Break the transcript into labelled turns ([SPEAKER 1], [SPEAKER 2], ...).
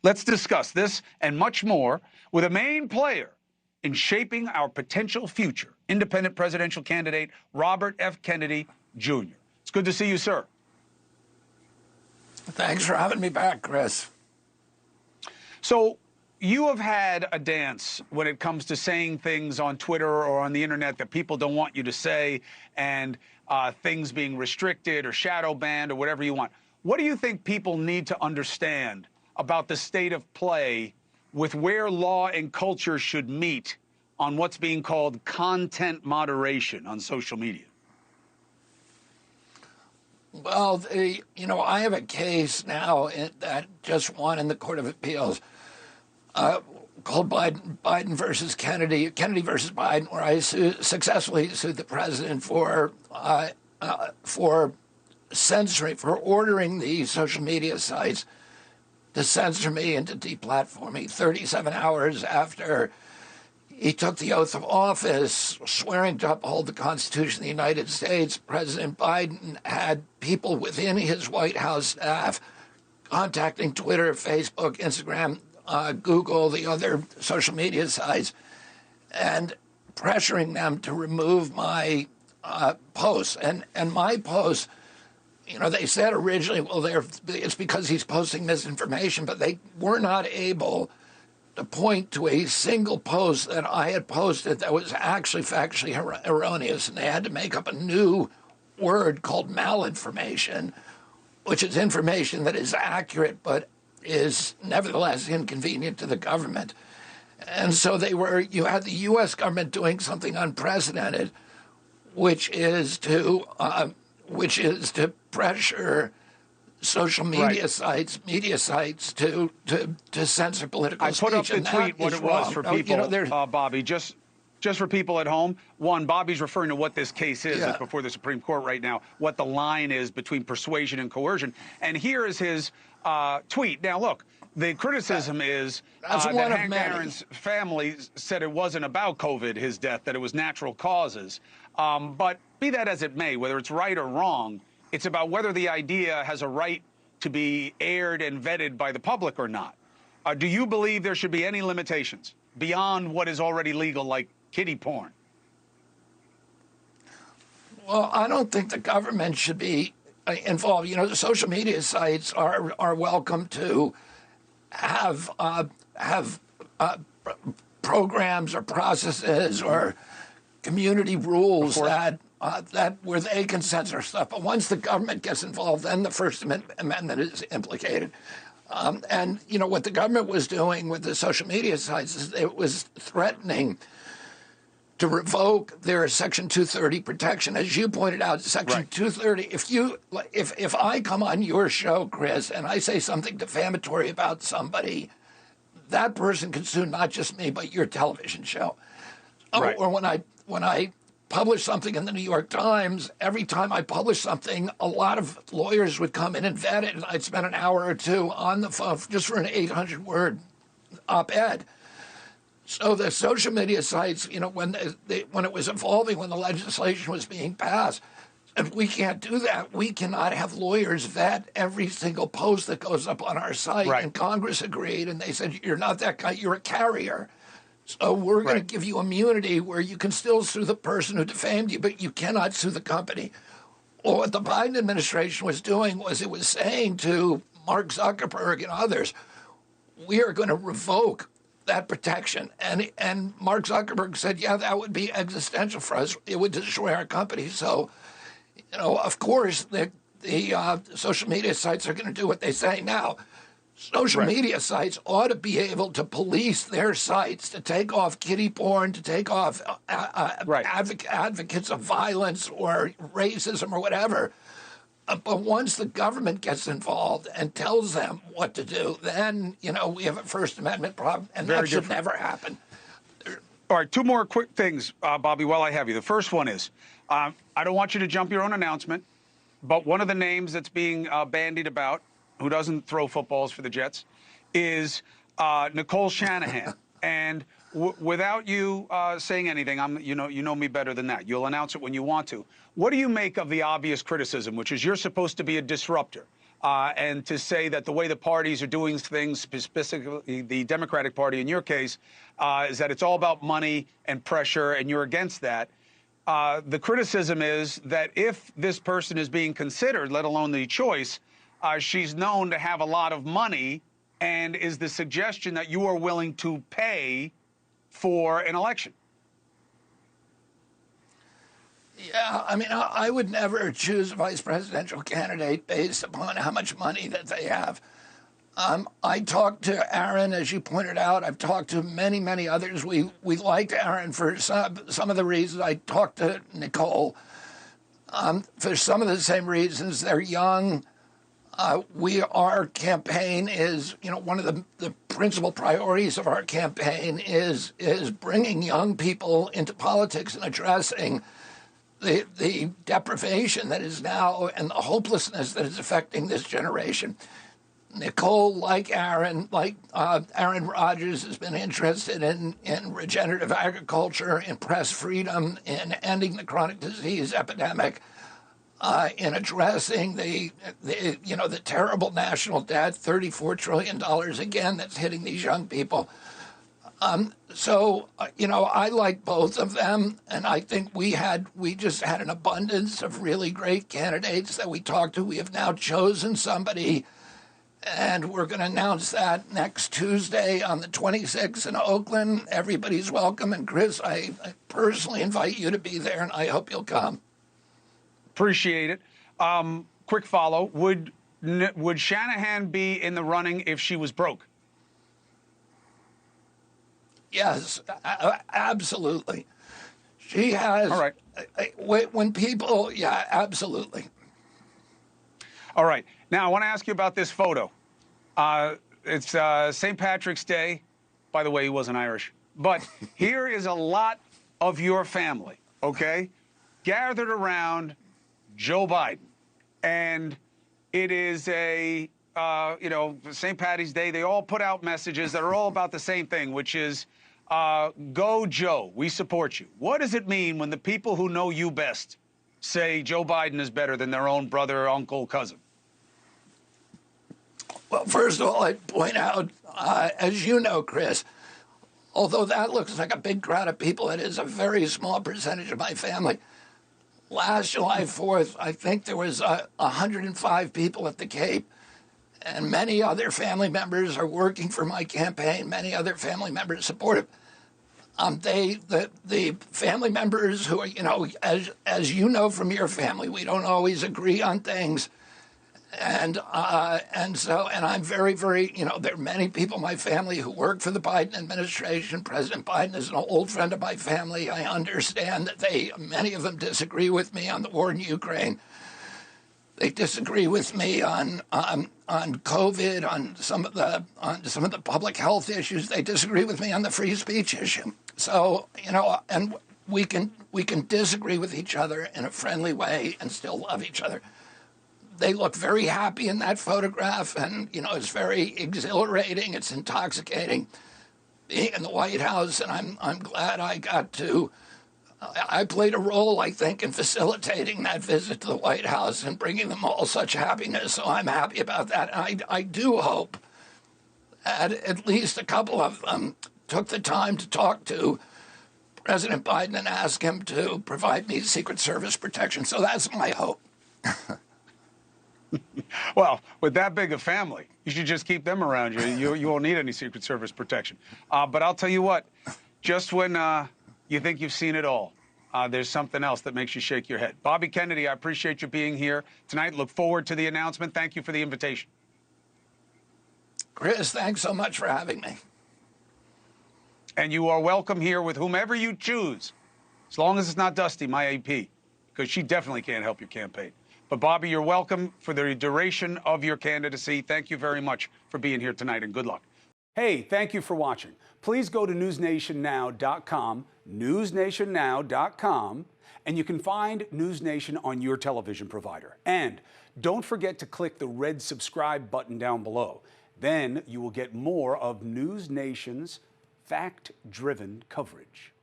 [SPEAKER 1] Let's discuss this and much more with a main player in shaping our potential future, independent presidential candidate Robert F. Kennedy Jr. It's good to see you, sir.
[SPEAKER 2] Thanks for having me back, Chris.
[SPEAKER 1] So you have had a dance when it comes to saying things on Twitter or on the internet that people don't want you to say, and things being restricted or shadow banned or whatever you want. What do you think people need to understand about the state of play with where law and culture should meet on what's being called content moderation on social media?
[SPEAKER 2] Well, I have a case now that just won in the Court of Appeals called Biden versus Kennedy, Kennedy versus Biden, where I successfully sued the president for censoring, for ordering the social media sites to censor me and to deplatform me 37 hours after he took the oath of office, swearing to uphold the Constitution of the United States. President Biden had people within his White House staff contacting Twitter, Facebook, Instagram, Google, the other social media sites, and pressuring them to remove my posts. And my posts, they said originally, well, it's because he's posting misinformation, but they were not able to point to a single post that I had posted that was actually factually erroneous, and they had to make up a new word called malinformation, which is information that is accurate but is nevertheless inconvenient to the government. And so you had the U.S. government doing something unprecedented, which is to pressure social media sites, media sites to censor political speech.
[SPEAKER 1] I put up the tweet what it was for people, Bobby, just for people at home. One, Bobby's referring to what this case is. It's before the Supreme Court right now, what the line is between persuasion and coercion. And here is his tweet. Now, look, the criticism is that Hank Aaron's family said it wasn't about COVID, his death, that it was natural causes. But be that as it may, whether it's right or wrong, it's about whether the idea has a right to be aired and vetted by the public or not. Do you believe there should be any limitations beyond what is already legal, like kiddie porn?
[SPEAKER 2] Well, I don't think the government should be involved. The social media sites are welcome to have programs or processes or community rules that where they can censor stuff. But once the government gets involved, then the First Amendment is implicated. And what the government was doing with the social media sites is it was threatening to revoke their Section 230 protection. As you pointed out, Section 230, if I come on your show, Chris, and I say something defamatory about somebody, that person can sue not just me, but your television show. Or when I publish something in the New York Times, every time I publish something, a lot of lawyers would come in and vet it, and I'd spend an hour or two on the phone just for an 800-word op-ed. So the social media sites, when it was evolving, when the legislation was being passed, if we can't do that, we cannot have lawyers vet every single post that goes up on our site. And Congress agreed, and they said, you're not that guy, you're a carrier. So we're going to give you immunity where you can still sue the person who defamed you, but you cannot sue the company. Well, what the Biden administration was doing was it was saying to Mark Zuckerberg and others, we are going to revoke that protection. And Mark Zuckerberg said, yeah, that would be existential for us. It would destroy our company. So, of course, the social media sites are going to do what they say now. Social media sites ought to be able to police their sites, to take off kiddie porn, to take off advocates of violence or racism or whatever. But once the government gets involved and tells them what to do, then, we have a First Amendment problem, and that should never happen.
[SPEAKER 1] All right, two more quick things, Bobby, while I have you. The first one is, I don't want you to jump your own announcement, but one of the names that's being bandied about, who doesn't throw footballs for the Jets, is Nicole Shanahan. And without you saying anything, you know me better than that. You'll announce it when you want to. What do you make of the obvious criticism, which is you're supposed to be a disruptor? and to say that the way the parties are doing things, specifically the Democratic Party in your case, is that it's all about money and pressure, and you're against that. The criticism is that if this person is being considered, let alone the choice, she's known to have a lot of money, and is the suggestion that you are willing to pay for an election.
[SPEAKER 2] Yeah, I mean, I would never choose a vice presidential candidate based upon how much money that they have. I talked to Aaron, as you pointed out. I've talked to many, many others. We liked Aaron for some of the reasons. I talked to Nicole for some of the same reasons. They're young. Our campaign is, one of the principal priorities of our campaign is bringing young people into politics and addressing the deprivation that is now and the hopelessness that is affecting this generation. Nicole, like Aaron Rodgers, has been interested in regenerative agriculture, in press freedom, in ending the chronic disease epidemic, in addressing the terrible national debt, $34 trillion again, that's hitting these young people. I like both of them, and I think we just had an abundance of really great candidates that we talked to. We have now chosen somebody, and we're going to announce that next Tuesday on the 26th in Oakland. Everybody's welcome, and Chris, I personally invite you to be there, and I hope you'll come.
[SPEAKER 1] Appreciate it. Quick follow: Would Shanahan be in the running if she was broke?
[SPEAKER 2] Yes, absolutely. She has.
[SPEAKER 1] All right.
[SPEAKER 2] When people, yeah, absolutely.
[SPEAKER 1] All right. Now, I want to ask you about this photo. It's St. Patrick's Day. By the way, he wasn't Irish. But here is a lot of your family, okay, gathered around Joe Biden. And it is St. Patty's Day. They all put out messages that are all about the same thing, which is, go Joe, we support you. What does it mean when the people who know you best say Joe Biden is better than their own brother, uncle, cousin?
[SPEAKER 2] Well, first of all, I'd point out, as you know, Chris, although that looks like a big crowd of people, it is a very small percentage of my family. Last July 4th, I think there was 105 people at the Cape, and many other family members are working for my campaign. Many other family members support it. The family members who are, as you know from your family, we don't always agree on things. And I'm very, very, there are many people in my family who work for the Biden administration. President Biden is an old friend of my family. I understand that many of them disagree with me on the war in Ukraine. They disagree with me on COVID, on some of the public health issues. They disagree with me on the free speech issue. So, and we can disagree with each other in a friendly way and still love each other. They look very happy in that photograph, and, it's very exhilarating. It's intoxicating being in the White House, and I'm glad I played a role, I think, in facilitating that visit to the White House and bringing them all such happiness, so I'm happy about that. And I do hope that at least a couple of them took the time to talk to President Biden and ask him to provide me Secret Service protection. So that's my hope.
[SPEAKER 1] Well, with that big a family, you should just keep them around you. You won't need any Secret Service protection. But I'll tell you what, just when you think you've seen it all, there's something else that makes you shake your head. Bobby Kennedy, I appreciate you being here tonight. Look forward to the announcement. Thank you for the invitation.
[SPEAKER 2] Chris, thanks so much for having me.
[SPEAKER 1] And you are welcome here with whomever you choose, as long as it's not Dusty, my AP, because she definitely can't help your campaign. But, Bobby, you're welcome for the duration of your candidacy. Thank you very much for being here tonight, and good luck. Hey, thank you for watching. Please go to newsnationnow.com, newsnationnow.com, and you can find NewsNation on your television provider. And don't forget to click the red subscribe button down below. Then you will get more of NewsNation's fact-driven coverage.